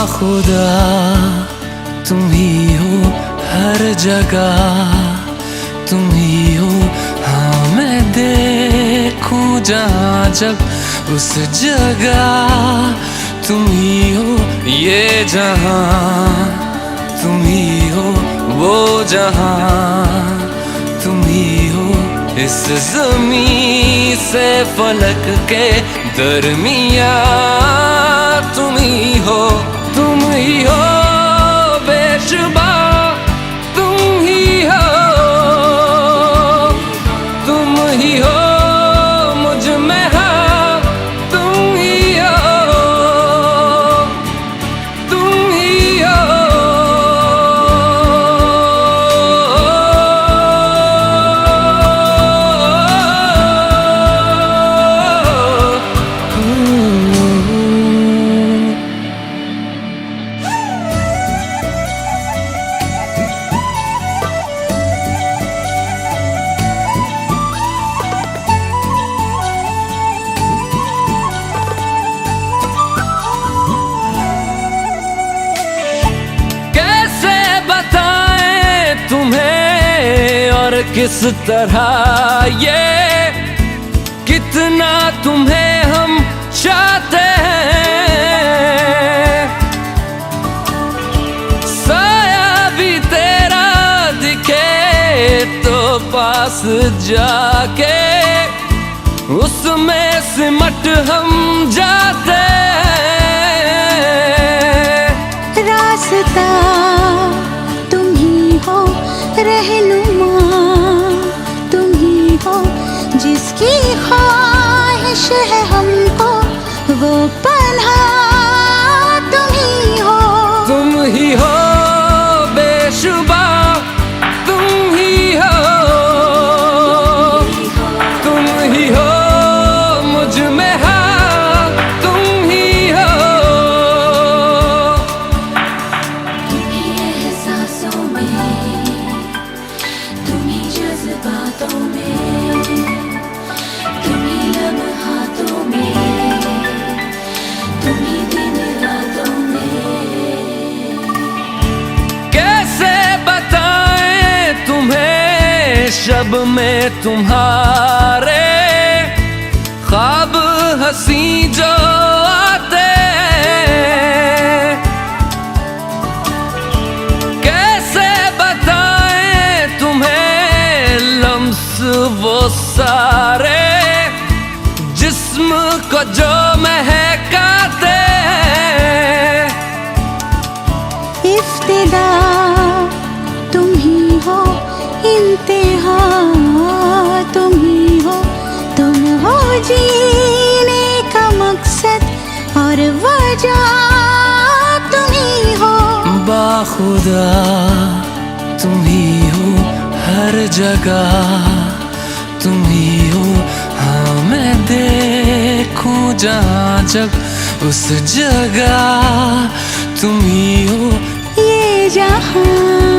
बाखुदा तुम ही हो हर जगह, तुम ही हो। हाँ मैं देखूं जहाँ जब उस जगह तुम ही हो। ये जहाँ तुम ही हो, वो जहाँ तुम ही हो। इस ज़मीं से फलक के दरमियाँ तुम ही हो, तुम ही हो बेशुबा, तुम ही हो, तुम ही हो मुझ में हाँ, तुम ही हो, तुम ही हो। किस तरह ये कितना तुम्हें हम चाहते हैं, साया भी तेरा दिखे तो पास जाके उसमें सिमट हम जाते हैं। रास्ता तुम ही हो, रहनुमा जिसकी ख्वाहिश है हमको, वो पन्हा तुम ही हो, तुम ही हो बेशुबा, तुम ही हो, तुम ही हो मुझ में हाँ, तुम ही हो। तुम ही एहसासों में, तुम ही जज्बातों में, शब में तुम्हारे ख्वाब हंसी जो आते, कैसे बताएं तुम्हें लम्स वो सारे जिस्म को जो महकाते। इफ्तिदा तुम ही हो, इंतहा तुम ही हो, तुम हो जीने का मकसद और वजह तुम ही हो। बाखुदा तुम ही हो हर जगह, तुम ही हो। हाँ मैं देखूं जहाँ जब उस जगह तुम ही हो। ये जहाँ